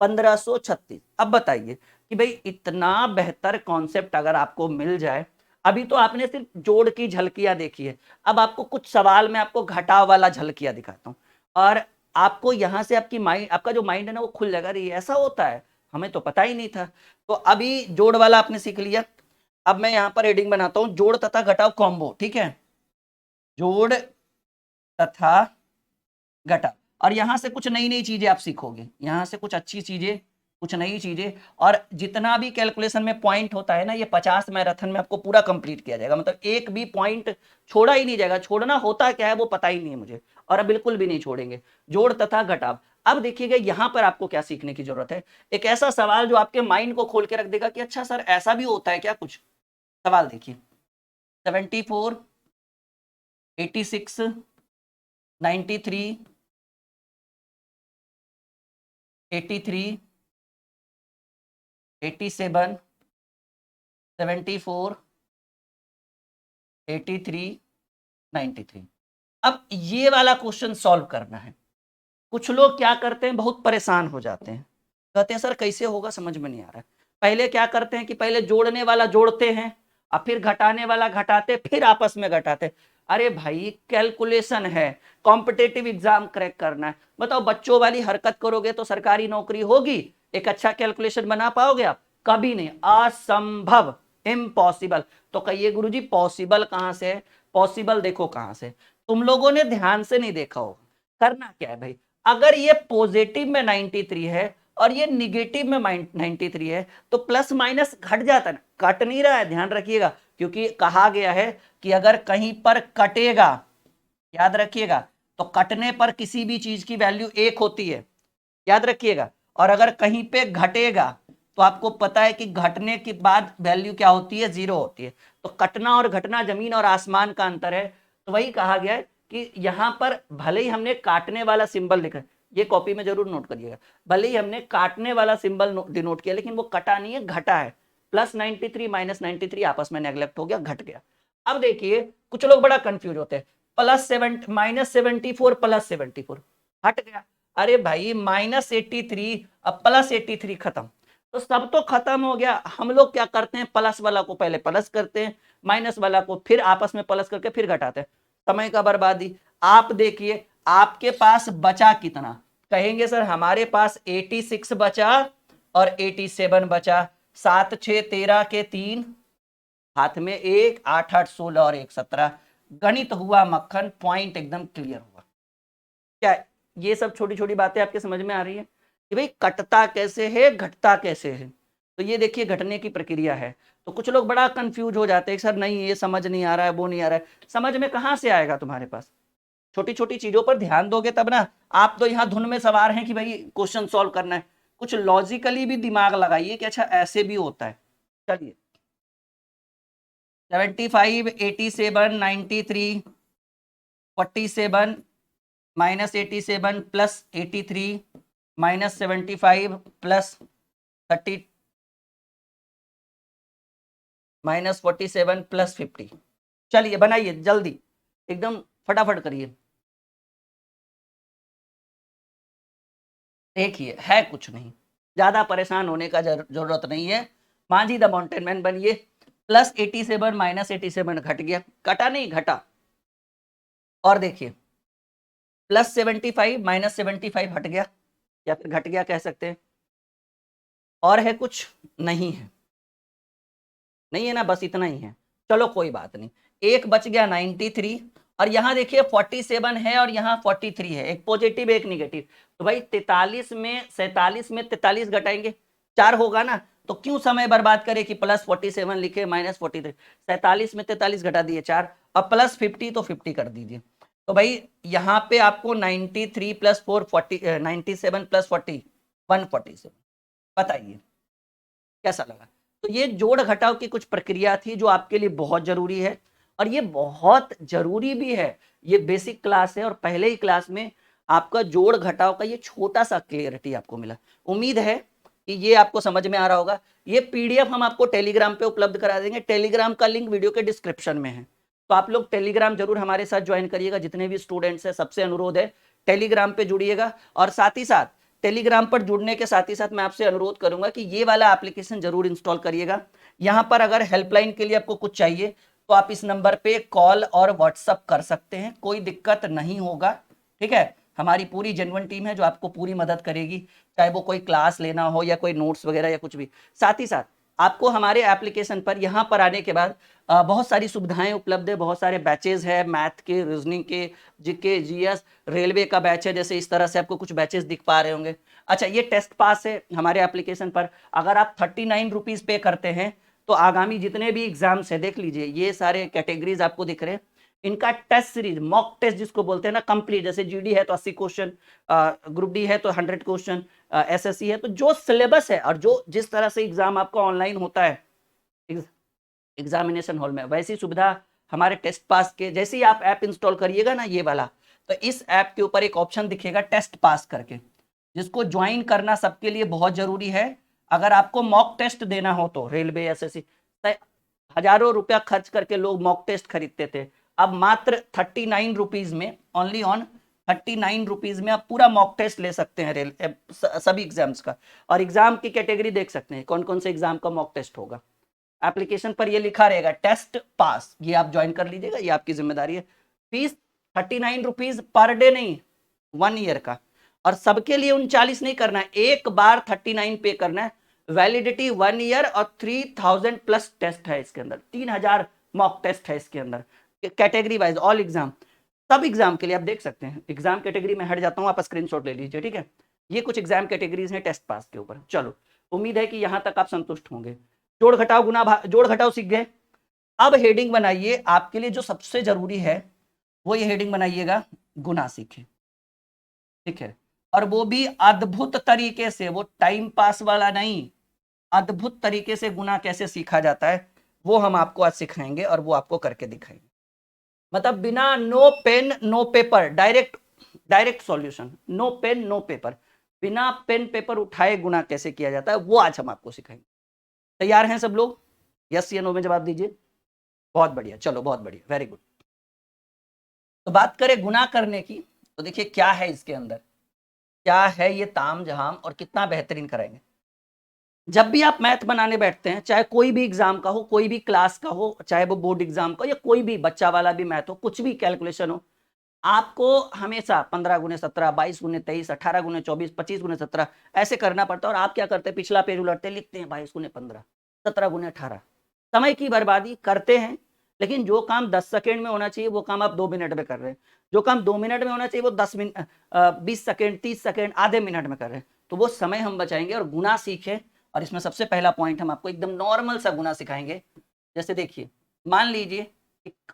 1536। अब बताइए कि भाई इतना बेहतर कॉन्सेप्ट अगर आपको मिल जाए, अभी तो आपने सिर्फ जोड़ की झलकियां देखी है, अब आपको कुछ सवाल में आपको घटाव वाला झलकियां दिखाता हूं, और आपको यहां से आपकी माइंड, आपका जो माइंड है ना वो खुल जाएगा, अरे ऐसा होता है, हमें तो पता ही नहीं था। तो अभी जोड़ वाला आपने सीख लिया। अब मैं यहां पर हेडिंग बनाता हूं, जोड़ तथा घटाव कॉम्बो, ठीक है, जोड़ तथा घटाव। और यहां से कुछ नई नई चीजें आप सीखोगे, यहां से कुछ अच्छी चीजें, कुछ नई चीजें, और जितना भी कैलकुलेशन में पॉइंट होता है ना, ये 50 मैराथन में आपको पूरा कंप्लीट किया जाएगा, मतलब एक भी पॉइंट छोड़ा ही नहीं जाएगा। छोड़ना होता क्या है वो पता ही नहीं है मुझे, और अब बिल्कुल भी नहीं छोड़ेंगे। जोड़ तथा घटाव। अब देखिएगा यहाँ पर आपको क्या सीखने की जरूरत है, एक ऐसा सवाल जो आपके माइंड को खोल के रख देगा कि अच्छा सर ऐसा भी होता है क्या कुछ। सवाल देखिए 74, 86, 93, 83, 87, 74, 83, 93। अब ये वाला क्वेश्चन सॉल्व करना है। कुछ लोग क्या करते हैं, बहुत परेशान हो जाते हैं, कहते हैं सर कैसे होगा समझ में नहीं आ रहा है। पहले क्या करते हैं कि पहले जोड़ने वाला जोड़ते हैं और फिर घटाने वाला घटाते, फिर आपस में घटाते। अरे भाई कैलकुलेशन है, कॉम्पिटेटिव एग्जाम क्रैक करना है। बताओ बच्चों वाली हरकत करोगे तो सरकारी नौकरी होगी? एक अच्छा कैलकुलेशन बना पाओगे आप? कभी नहीं, असंभव, इम्पॉसिबल। तो कहिए गुरुजी पॉसिबल कहां से है? पॉसिबल देखो कहां से, तुम लोगों ने ध्यान से नहीं देखा होगा। करना क्या है भाई, अगर ये पॉजिटिव में 93 है और ये निगेटिव में 93 है तो प्लस माइनस घट जाता है ना, कट नहीं रहा है, ध्यान रखिएगा। क्योंकि कहा गया है कि अगर कहीं पर कटेगा, याद रखिएगा, तो कटने पर किसी भी चीज की वैल्यू 1 होती है, याद रखिएगा। और अगर कहीं पे घटेगा तो आपको पता है कि घटने के बाद वैल्यू क्या होती है, 0 होती है। तो कटना और घटना जमीन और आसमान का अंतर है। तो वही कहा गया है कि यहां पर भले ही हमने काटने वाला सिंबल लिखा, ये कॉपी में जरूर नोट करिएगा, भले ही हमने काटने वाला सिंबल डिनोट किया लेकिन वो कटा नहीं है, घटा है। प्लस 93 माइनस 93 आपस में नेग्लेक्ट हो गया, घट गया। अब देखिए कुछ लोग बड़ा कंफ्यूज होते हैं, माइनस 74 प्लस 74 हट गया। अरे भाई -83 अब +83 खत्म, तो सब तो खत्म हो गया। हम लोग क्या करते हैं, प्लस वाला को पहले प्लस करते हैं, माइनस वाला को फिर आपस में प्लस करके फिर घटाते हैं, समय का बर्बादी। आप देखिए आपके पास बचा कितना, कहेंगे सर हमारे पास 86 बचा और 87 बचा, 7 6 13 के 3, हाथ में 1, 8 8 16 और 1 17। गणित हुआ मक्खन, पॉइंट एकदम क्लियर हुआ। क्या ये सब छोटी छोटी बातें आपके समझ में आ रही है कि भाई कटता कैसे है, घटता कैसे है? तो ये देखिए घटने की प्रक्रिया है। तो कुछ लोग बड़ा कंफ्यूज हो जाते हैं, सर नहीं ये समझ नहीं आ रहा है, वो नहीं आ रहा है। समझ में कहां से आएगा तुम्हारे पास, छोटी छोटी चीजों पर ध्यान दोगे तब ना। आप तो यहाँ धुन में सवार हैं कि भाई क्वेश्चन सॉल्व करना है, कुछ लॉजिकली भी दिमाग लगाइए कि अच्छा ऐसे भी होता है। चलिए 75, 87, 93, 47, -87 प्लस 83 -75 प्लस 30 -47 प्लस 50। चलिए बनाइए जल्दी, एकदम फटाफट करिए। देखिए है कुछ नहीं, ज्यादा परेशान होने का जरूरत नहीं है। मांझी द माउंटेन मैन बनिए। +87 -87 घट गया, कटा नहीं घटा। और देखिए +75 -75 हट गया या फिर घट गया कह सकते हैं। और है कुछ? नहीं है, नहीं है ना, बस इतना ही है। चलो कोई बात नहीं, एक बच गया 93 और यहाँ देखिए 47 है और यहाँ 43 है, एक पॉजिटिव एक निगेटिव। तो भाई 43 में 47 में 43 घटाएंगे 4 होगा ना, तो क्यों समय बर्बाद करें कि +47 लिखे -43। 47 में 43 घटा दिए 4, अब +50 तो 50 कर दीजिए। तो भाई यहाँ पे आपको 93 + 4 97 + 40 147। बताइए कैसा लगा? तो ये जोड़ घटाव की कुछ प्रक्रिया थी जो आपके लिए बहुत जरूरी है, और ये बहुत जरूरी भी है। ये बेसिक क्लास है और पहले ही क्लास में आपका जोड़ घटाव का ये छोटा सा क्लियरिटी आपको मिला। उम्मीद है कि ये आपको समझ में आ रहा होगा। ये पीडीएफ हम आपको टेलीग्राम पे उपलब्ध करा देंगे, टेलीग्राम का लिंक वीडियो के डिस्क्रिप्शन में है। तो आप लोग टेलीग्राम जरूर हमारे साथ ज्वाइन करिएगा, जितने भी स्टूडेंट्स हैं सबसे अनुरोध है टेलीग्राम पे जुड़िएगा। और साथ ही साथ टेलीग्राम पर जुड़ने के साथ ही साथ मैं आपसे अनुरोध करूंगा कि ये वाला एप्लीकेशन जरूर इंस्टॉल करिएगा। यहाँ पर अगर हेल्पलाइन के लिए आपको कुछ चाहिए तो आप इस नंबर पे कॉल और व्हाट्सअप कर सकते हैं, कोई दिक्कत नहीं होगा। ठीक है, हमारी पूरी जेन्युइन टीम है जो आपको पूरी मदद करेगी, चाहे वो कोई क्लास लेना हो या कोई नोट्स वगैरह या कुछ भी। साथ ही साथ आपको हमारे एप्लीकेशन पर यहाँ पर आने के बाद बहुत सारी सुविधाएं उपलब्ध है, बहुत सारे बैचेज है, मैथ के, रीजनिंग के, जीके, जीएस, रेलवे का बैच है, जैसे इस तरह से आपको कुछ बैचेस दिख पा रहे होंगे। अच्छा ये टेस्ट पास है हमारे एप्लीकेशन पर, अगर आप 39 रुपीज पे करते हैं तो आगामी जितने भी एग्जाम्स है देख लीजिए, ये सारे कैटेगरीज आपको दिख रहे हैं, इनका टेस्ट सीरीज, मॉक टेस्ट जिसको बोलते हैं ना, कंप्लीट, जैसे जीडी है तो 80 क्वेश्चन, ग्रुप डी है तो 100 क्वेश्चन, एसएससी है तो जो सिलेबस है और जो जिस तरह से एग्जाम आपका ऑनलाइन होता है एग्जामिनेशन हॉल में, वैसी सुविधा हमारे टेस्ट पास के, जैसे ही आप ऐप इंस्टॉल करिएगा ना ये वाला, तो इस ऐप के ऊपर एक ऑप्शन दिखेगा टेस्ट पास करके, जिसको ज्वाइन करना सबके लिए बहुत जरूरी है। अगर आपको मॉक टेस्ट देना हो तो रेलवे, एसएससी, हजारों रुपया खर्च करके लोग मॉक टेस्ट खरीदते थे, अब मात्र 39 रुपीज में, ओनली ऑन 39 रुपीज में आप पूरा मॉक टेस्ट ले सकते हैं सभी एग्जाम्स का। और एग्जाम की कैटेगरी देख सकते हैं कौन कौन से एग्जाम का मॉक टेस्ट होगा। एप्लीकेशन पर ये लिखा रहेगा टेस्ट पास, ये आप ज्वाइन कर लीजिएगा, ये आपकी जिम्मेदारी है। फीस 39 रुपीज पर डे, नहीं 1 ईयर का, और सबके लिए 39 नहीं करना है, एक बार 39 पे करना है। वैलिडिटी 1 ईयर और 3000 प्लस टेस्ट है इसके अंदर, 3000 मॉक टेस्ट है इसके अंदर, कैटेगरी वाइज ऑल एग्जाम, सब एग्जाम के लिए आप देख सकते हैं। एग्जाम कैटेगरी में हट जाता हूं, आप स्क्रीनशॉट ले लीजिए, ठीक है। ये कुछ एग्जाम कैटेगरीज हैं टेस्ट पास के ऊपर। चलो, उम्मीद है कि यहां तक आप संतुष्ट होंगे। जोड़ घटाओ गुना, जोड़ घटाओ सीख गए। अब हेडिंग बनाइए, आपके लिए जो सबसे जरूरी है वो ये हेडिंग बनाइएगा, गुना सीखे, ठीक है। और वो भी अद्भुत तरीके से, वो टाइम पास वाला नहीं, अद्भुत तरीके से गुना कैसे सीखा जाता है वो हम आपको आज सिखाएंगे और वो आपको करके दिखाएंगे। मतलब बिना, no pen no paper, direct direct solution, no pen no paper, बिना पेन पेपर उठाए गुना कैसे किया जाता है वो आज हम आपको सिखाएंगे। तैयार हैं सब लोग? यस या नो में जवाब दीजिए। बहुत बढ़िया, चलो बहुत बढ़िया, वेरी गुड। तो बात करें गुना करने की, तो देखिए क्या है इसके अंदर, क्या है ये ताम झाम और कितना बेहतरीन कराएंगे। जब भी आप मैथ बनाने बैठते हैं, चाहे कोई भी एग्जाम का हो, कोई भी क्लास का हो, चाहे वो बोर्ड एग्जाम का हो या कोई भी बच्चा वाला भी मैथ हो, कुछ भी कैलकुलेशन हो, आपको हमेशा 15 गुने 17, 22 गुने 23, 18 गुने 24, 25 गुने 17 ऐसे करना पड़ता है। और आप क्या करते हैं, पिछला पेज उलटते लिखते हैं 22 गुने 15, 17 गुने 18, समय की बर्बादी करते हैं। लेकिन जो काम 10 सेकेंड में होना चाहिए वो काम आप 2 मिनट में कर रहे हैं, जो काम 2 मिनट में होना चाहिए वो 10 मिनट, 20 सेकेंड, 30 सेकेंड, आधे मिनट में कर रहे हैं। तो वो समय हम बचाएंगे और गुना सीखे। और इसमें सबसे पहला पॉइंट हम आपको एकदम नॉर्मल सा गुना सिखाएंगे। जैसे देखिए, मान लीजिए एक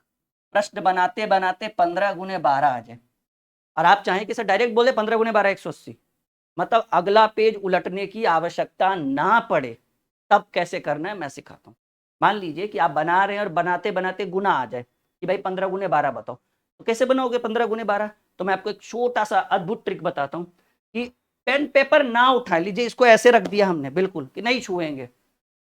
प्रश्न बनाते बनाते 15 गुने 12 आ जाए और आप चाहें कि सर डायरेक्ट बोले 15 गुने 12 180, मतलब अगला पेज उलटने की आवश्यकता ना पड़े, तब कैसे करना है मैं सिखाता हूं। मान लीजिए कि आप बना रहे हैं और बनाते बनाते गुना आ जाए कि भाई 15 गुने 12 बताओ, तो कैसे बनाओगे 15 गुने 12? तो मैं आपको एक छोटा सा अद्भुत ट्रिक बताता हूं कि पेन पेपर ना उठा लीजिए, इसको ऐसे रख दिया हमने बिल्कुल कि नहीं छुएंगे।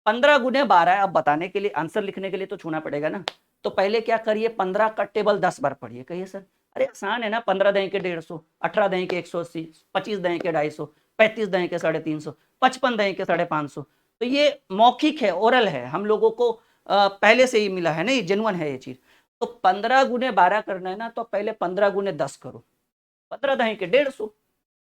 15 गुने 12 अब बताने के लिए, आंसर लिखने के लिए तो छूना पड़ेगा ना। तो पहले क्या करिए, 15 का टेबल 10 बार पढ़िए। कहिए सर, अरे आसान है ना, 15 दही के 150, 18 दही के 180, 25 दही के 250, 35 दही के 350, 55 दही के 550। तो ये मौखिक है, ओरल है, हम लोगों को पहले से ही मिला है, नहीं जेन्युइन है ये चीज। तो 15 गुने 12 करना है ना, तो पहले 15 गुने 10 करो, 15 दही के 150,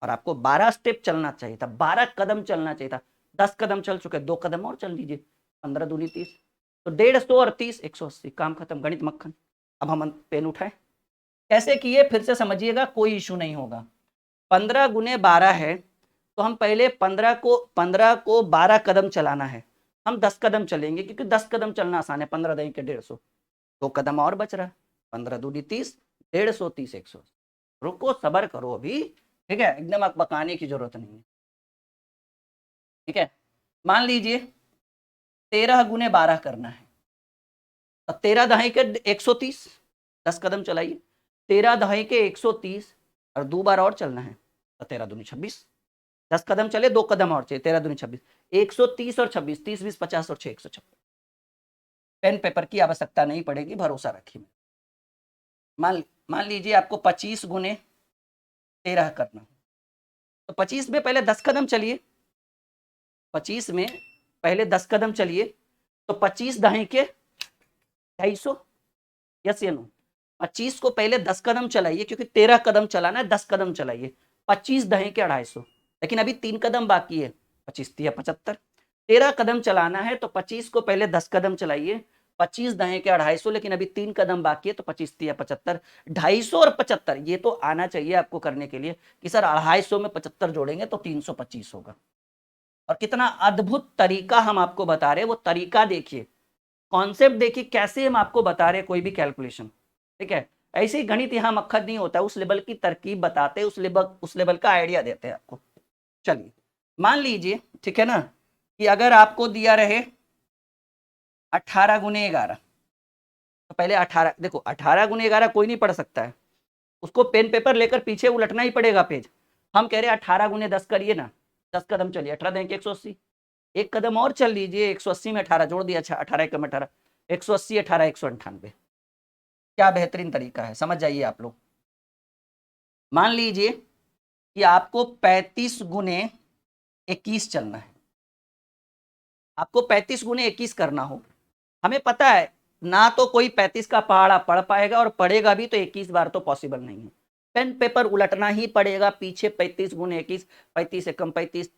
और आपको 12 स्टेप चलना चाहिए था, 12 कदम चलना चाहिए था। 10 कदम चल चुके, 2 कदम और चल लीजिए, 15 दूनी 30, तो 150 और 30 180, काम खत्म, गणित मक्खन। अब हम पेन उठाए, कैसे किए फिर से समझिएगा, कोई इशू नहीं होगा। 15 गुने 12 है, तो हम पहले 15 को 12 कदम चलाना है, हम 10 कदम चलेंगे क्योंकि 10 कदम चलना आसान है, 15 दही के 150, 2 कदम और बच रहा है, 15 दूनी 30, 150 30 100। रुको, सबर करो अभी, ठीक है, एकदम आप पकाने की जरूरत नहीं है, ठीक है। मान लीजिए 13 गुने 12 करना है, और 13 दहाई के 130, 10 कदम चलाइए, 13 दहाई के 130 और 2 बार और चलना है, तो 13 दूनी 26, 10 कदम चले, 2 कदम और चाहिए, 13 दूनी 26, 130 और 26, 30 20 50 और 6 156। पेन पेपर की आवश्यकता नहीं पड़ेगी, भरोसा रखिए। मान लीजिए आपको 25 गुने 13 करना, तो 25 में पहले 10 कदम चलिए, 25 में पहले 10 कदम चलिए, तो 25 दहाई के 250, यस या नो? 25 को पहले 10 कदम चलाइए, क्योंकि 13 कदम चलाना है, 10 कदम चलाइए, 25 दहाई के 250, लेकिन अभी 3 कदम बाकी है, 25 तिया 75, 13 कदम चलाना है, तो 25 को पहले 10 कदम चलाइए, 25 दहाई के 250, लेकिन अभी 3 कदम बाकी है, तो 25 तिया 75, 250 और 75, ये तो आना चाहिए आपको करने के लिए कि सर 250 में 75 जोड़ेंगे तो 325 होगा। और कितना अद्भुत तरीका हम आपको बता रहे हैं, वो तरीका देखिए, कॉन्सेप्ट देखिए, कैसे हम आपको बता रहे हैं कोई भी कैलकुलेशन। ठीक है, ऐसे ही गणित यहाँ मक्खन नहीं होता, उस लेवल की तरकीब बताते, उस लेवल का आइडिया देते हैं आपको। चलिए मान लीजिए, ठीक है ना, कि अगर आपको दिया रहे 18 × 11, तो पहले 18 देखो, 18 × 11 कोई नहीं पढ़ सकता है, उसको पेन पेपर लेकर पीछे उलटना ही पड़ेगा पेज। हम कह रहे हैं 18 × 10 करिए ना, 10 कदम चलिए, 18 देंगे 180, एक कदम और चल लीजिए, 180 में 18 जोड़ दिया, 18 एकम 18, 180, 18, 198। क्या बेहतरीन तरीका है, समझ जाइए आप लोग। मान लीजिए कि आपको 35 × 21 चलना है, आपको 35 × 21 करना हो, हमें पता है ना तो कोई 35 का पहाड़ा पढ़ पाएगा, और पढ़ेगा भी तो 21 बार तो पॉसिबल नहीं है, पेन पेपर उलटना ही पड़ेगा पीछे। 35 × 21, 35 एकम 35,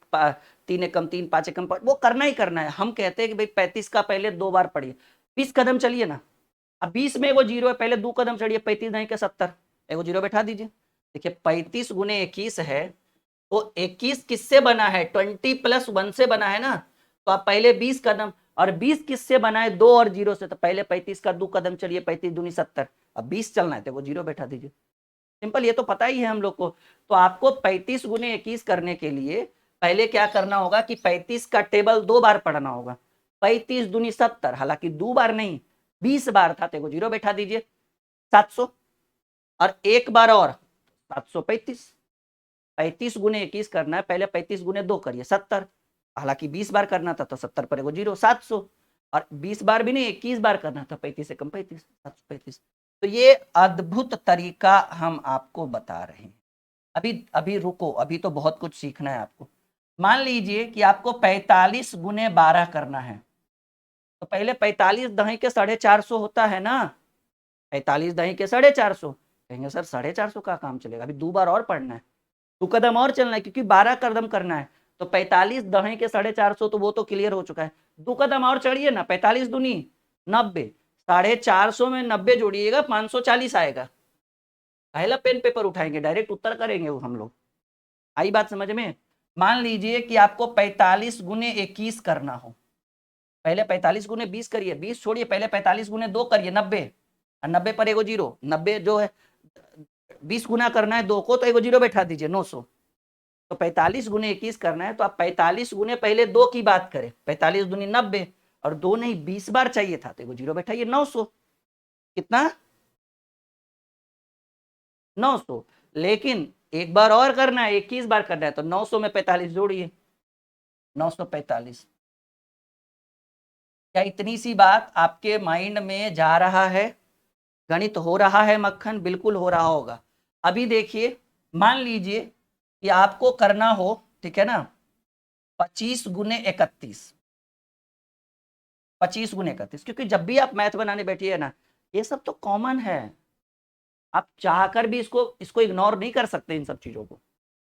3 एकम 3, 5 एकम 5, वो करना ही करना है। हम कहते हैं कि भाई 35 का पहले 2 बार पढ़िए, 20 कदम चलिए ना, अब 20 में वो जीरो है, पहले 2 कदम चढ़िए, 35 नहीं के 70, एगो जीरो बैठा दीजिए। देखिए 35 × 21 है, तो 21 किससे बना है, 20+1 से बना है ना, तो आप पहले 20 कदम, और 20 किससे बना है, 2 और 0 से, तो पहले 35 का 2 कदम चलिए, 35 दूनी 70, अब 20 चलना है तो वो जीरो बैठा दीजिए। सिंपल, ये तो पता ही है हम लोग को। तो आपको 35 × 21 करने के लिए पहले क्या करना होगा कि 35 का टेबल 2 बार पढ़ना होगा, 35 दूनी 70, हालांकि 2 बार नहीं 20 बार था, तो जीरो बैठा दीजिए, 700, और एक बार और 735। 35 × 21 करना है, पहले 35 × 2 करिए, 70, हालांकि 20 बार करना था तो 70 पर एगो जीरो, 700, और 20 बार भी नहीं 21 बार करना था, 35 एकम 35, 735। तो ये अद्भुत तरीका हम आपको बता रहे हैं। अभी अभी रुको, अभी तो बहुत कुछ सीखना है आपको। मान लीजिए कि आपको 45 × 12 करना है, तो पहले 45 दही के 450 होता है ना, 45 दही के 450, कहेंगे सर 450 का काम चलेगा, अभी 2 बार और पढ़ना है, 2 कदम और चलना है, क्योंकि 12 कदम करना है, तो 45 दही के 450, तो वो तो क्लियर हो चुका है, 2 कदम और चढ़िए ना, 45 दूनी 90, 450 में 90 जोड़िएगा, 540 आएगा। पहला पेन पेपर उठाएंगे, डायरेक्ट उत्तर करेंगे वो हम लोग। आई बात समझ में। मान लीजिए कि आपको 45 × 21 करना हो, पहले 45 × 20 करिए, 20 छोड़िए, पहले 45 × 2 करिए, 90, और 90 पर एगो जीरो, 90 जो है 20 गुना करना है 2 को, तो एगो जीरो बैठा दीजिए, 900। तो 45 × 21 करना है, तो आप 45 गुने पहले 2 की बात करें, 45 दूनी 90, और 2 नहीं 20 बार चाहिए था, तो एगो जीरो बैठाइए, 900। कितना, 900। लेकिन एक बार और करना है, 21 बार करना है, तो 900 में 45 जोड़िए, 945। क्या इतनी सी बात आपके माइंड में जा रहा है, गणित हो रहा है मक्खन, बिल्कुल हो रहा होगा। अभी देखिए, मान लीजिए कि आपको करना हो, ठीक है ना, 25 × 31, 25 × 31, क्योंकि जब भी आप मैथ बनाने बैठिए ना, ये सब तो कॉमन है, आप चाहकर भी इसको इसको इग्नोर नहीं कर सकते इन सब चीजों को।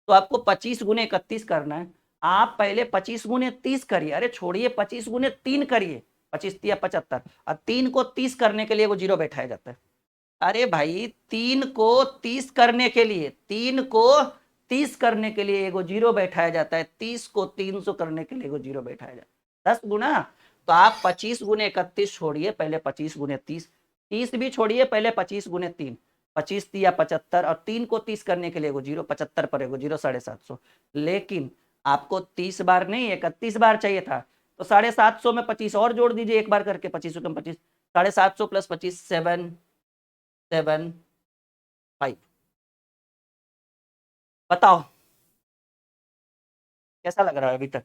तो आपको 25 × 31 करना है, आप पहले 25 × 30 करिए, अरे छोड़िए 25 × 3 करिए, 25 या 75, और 3 को 30 करने के लिए वो जीरो बैठाया जाता है। अरे भाई 3 को 30 करने के लिए, 3 को 30 करने के लिए एगो जीरो बैठाया जाता है, 30 को 300 करने के लिए एगो जीरो बैठाया जाता है, 10 गुना। तो आप 25 × 31 छोड़िए, पहले 25 × 30, 30 भी छोड़िए, पहले 25 × 3, 25 या 75, और 3 को 30 करने के लिए एगो जीरो, 75 पर एगो जीरो, 750। लेकिन आपको 30 बार नहीं 31 बार चाहिए था, तो 750 में 25 और जोड़ दीजिए एक बार करके, 25 × 25, 750 + 25, 775। बताओ कैसा लग रहा है अभी तक,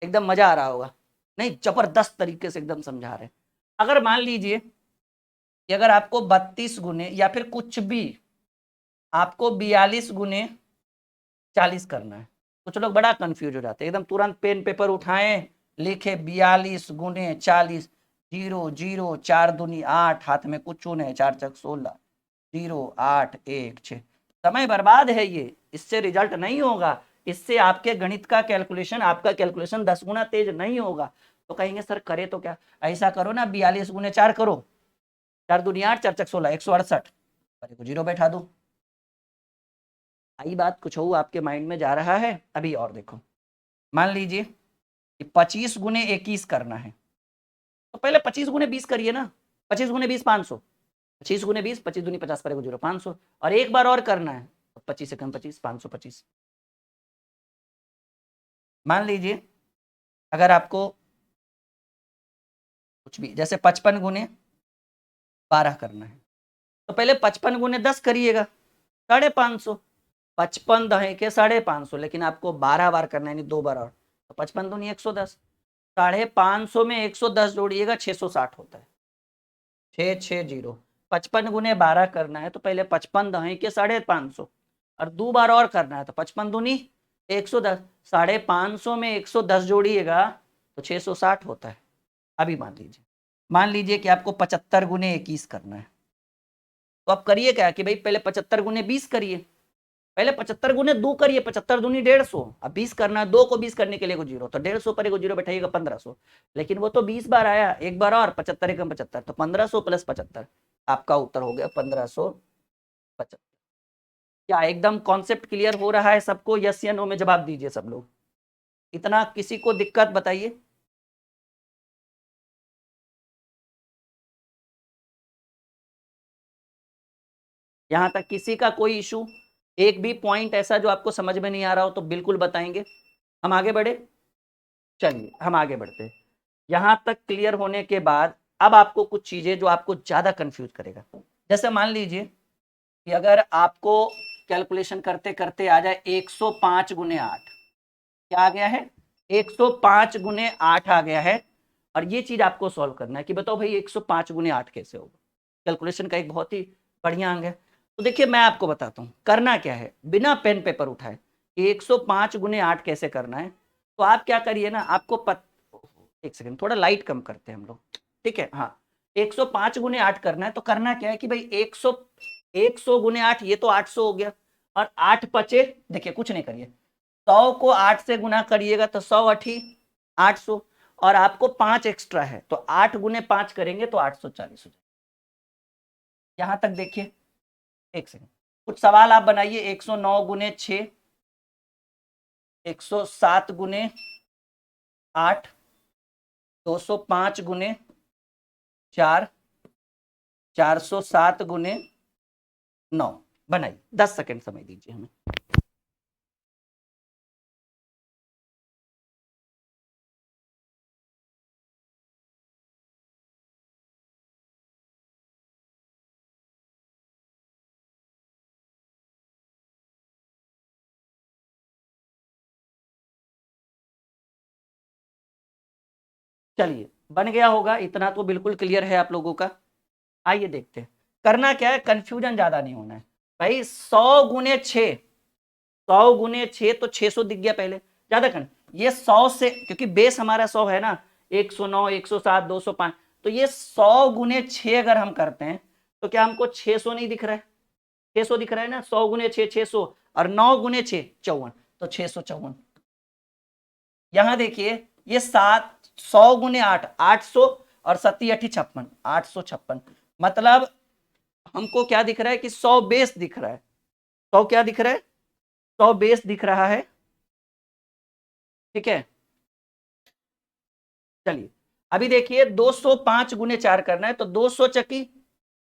एकदम मजा आ रहा होगा, नहीं जबरदस्त तरीके से एकदम समझा रहे हैं। अगर मान लीजिए कि अगर आपको 32 गुने, या फिर कुछ भी, आपको 42 × 40 करना है, कुछ लोग बड़ा कंफ्यूज हो जाते हैं, एकदम तुरंत पेन पेपर उठाएं, लिखे 42 × 40, 0 0, 4 दूनी 8, हाथ में कुछ नहीं, 4 चक 16, 0 8 1 6, समय बर्बाद है ये, इससे रिजल्ट नहीं होगा, इससे आपके गणित का कैलकुलेशन, आपका कैलकुलेशन 10 गुना तेज नहीं होगा। तो कहेंगे सर करे तो क्या, ऐसा करो ना, 42 × 4 करो, 4 दूनी 8, 4 चक 16, 168, जीरो बैठा दो। आई बात, कुछ हो आपके माइंड में जा रहा है। अभी और देखो, मान लीजिए कि 25 × 21 करना है, तो पहले 25 × 20 करिए ना, 25 × 20 500, 25 गुने 20, 25 दूनी 50 पड़ेगा 0, 500। और एक बार और करना है, 25 से कम 25, 525। मान लीजिए अगर आपको कुछ भी जैसे 55 गुने 12 करना है, तो पहले 55 गुने 10 करिएगा, 550। 55 दहे के 550, लेकिन आपको 12 बार करना है, यानी 2 बार और, तो 55 दूनी 110, 550 में 110 जोड़िएगा 660 होता है, 660। 55 गुने 12 करना है तो पहले 55 दहे के 550 और 2 बार और करना है, तो 55 दूनी 110, 550 में 110 जोड़िएगा तो 660 होता है। अभी मान लीजिए कि आपको 75 गुने 21 करना है, तो आप करिए क्या कि भाई पहले 75 गुने 20 करिए, पहले 75 गुने 2 करिए, 75 दूनी 150, अब 20 करना है, 2 को 20 करने के लिए को 0, तो 150 पर को 0 बैठाइएगा 1500, लेकिन वो तो 20 बार आया, एक बार और 75 एकम 75, तो 1500 प्लस 75, आपका उत्तर हो गया 1575। क्या एकदम कॉन्सेप्ट क्लियर हो रहा है सबको? यस या नो में जवाब दीजिए सब लोग। इतना किसी को दिक्कत बताइए? यहां तक किसी का कोई इशू, एक भी पॉइंट ऐसा जो आपको समझ में नहीं आ रहा हो तो बिल्कुल बताएंगे, हम आगे बढ़े। चलिए हम आगे बढ़ते हैं। यहां तक क्लियर होने के बाद अब आपको कुछ चीजें जो आपको ज्यादा कंफ्यूज करेगा, जैसे मान लीजिए कि अगर आपको कैलकुलेशन करते करते आ जाए 105 गुने 8, क्या आ गया है? 105 गुने 8 आ गया है, और ये चीज आपको सॉल्व करना है कि बताओ भाई 105 गुने 8 कैसे होगा। कैलकुलेशन का एक बहुत ही बढ़िया अंग है। तो देखिए मैं आपको बताता हूँ करना क्या है, बिना पेन पेपर उठाए 105 गुने 8 कैसे करना है। तो आप क्या करिए ना, आपको एक सेकंड, थोड़ा लाइट कम करते हैं हम लोग, ठीक है। हाँ, 105 गुने 8 करना है, तो करना क्या है कि भाई 100 गुने 8, ये तो 800 हो गया, और 8 पचे, देखिए कुछ नहीं करिए, 100 को 8 से गुना करिएगा तो 100 अठी 800, और आपको 5 एक्स्ट्रा है, तो 8 गुने 5 करेंगे तो 840 हो जाएगा। यहां तक देखिए, एक सेकंड, कुछ सवाल आप बनाइए। 109 गुने 6, 107 गुने 8, 205 गुने 4, 407 गुने 9। बनाइए, 10 सेकंड समय दीजिए हमें। चलिए बन गया होगा, इतना तो बिल्कुल क्लियर है आप लोगों का। आइए देखते हैं करना क्या है, कंफ्यूजन ज्यादा नहीं होना है भाई। 100 गुने 6, 100 गुने 6 तो 600 दिख गया पहले, ज्यादा कर, ये 100 से, क्योंकि बेस हमारा 100 है ना, 109, 107, 205, तो ये 100 गुने 6 अगर हम करते हैं तो क्या हमको 600 नहीं दिख रहा है? 600 दिख रहा है ना, 100 गुने 6 600, और 9 गुने 6 54, तो 654। यहां देखिए ये 100 गुने 8 800, और 7 8 56, 856, मतलब हमको क्या दिख रहा है कि 100 बेस दिख रहा है। 100 क्या दिख रहा है? 100 बेस दिख रहा है, ठीक है। चलिए अभी देखिए 205 गुने 4 करना है, तो 200 चक्की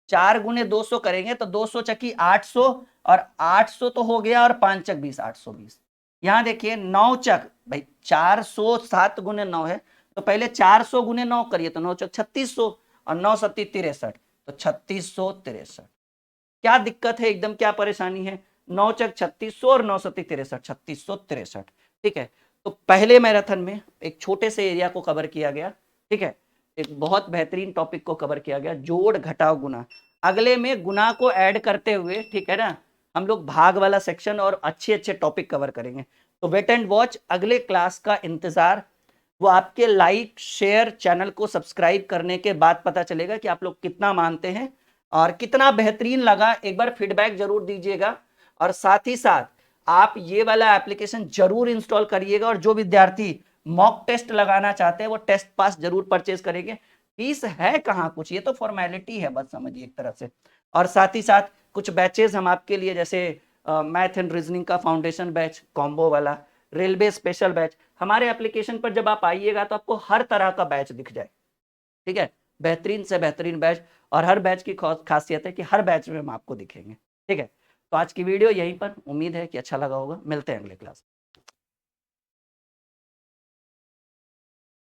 4 गुने 200 करेंगे तो 200 चक्की 800, और 800 तो हो गया, और 5 चक 20, 820। यहां देखिए 9 चक, भाई 407 गुने 9 है, तो पहले 400 गुने 9 करिए, तो 9 चक 3600, और 9 सत्ती 63, तो 3663। क्या दिक्कत है, एकदम क्या परेशानी है? 9 चक 3600 और 9 सत्ती 63, 3663, ठीक है। तो पहले मैराथन में एक छोटे से एरिया को कवर किया गया, ठीक है, एक बहुत बेहतरीन टॉपिक को कवर किया गया, जोड़ घटाव गुना। अगले में गुना को ऐड करते हुए, ठीक है ना, हम लोग भाग वाला सेक्शन और अच्छे अच्छे टॉपिक कवर करेंगे। तो वेट एंड वॉच, अगले क्लास का इंतजार। वो आपके लाइक शेयर, चैनल को सब्सक्राइब करने के बाद पता चलेगा कि आप लोग कितना मानते हैं और कितना बेहतरीन लगा। एक बार फीडबैक जरूर दीजिएगा, और साथ ही साथ आप ये वाला एप्लीकेशन जरूर इंस्टॉल करिएगा, और जो विद्यार्थी मॉक टेस्ट लगाना चाहते हैं वो टेस्ट पास जरूर परचेज करेंगे। फीस है कहाँ कुछ, ये तो फॉर्मेलिटी है बस, समझिए एक तरह से। और साथ ही साथ कुछ बैचेज हम आपके लिए, जैसे मैथ एंड रीजनिंग का फाउंडेशन बैच कॉम्बो वाला, रेलवे स्पेशल बैच, हमारे एप्लीकेशन पर जब आप आइएगा तो आपको हर तरह का बैच दिख जाए, ठीक है। बेहतरीन से बेहतरीन बैच, और हर बैच की खासियत है कि हर बैच में हम आपको दिखेंगे। ठीक है, तो आज की वीडियो यहीं पर, उम्मीद है कि अच्छा लगा होगा। मिलते हैं अगले क्लास में।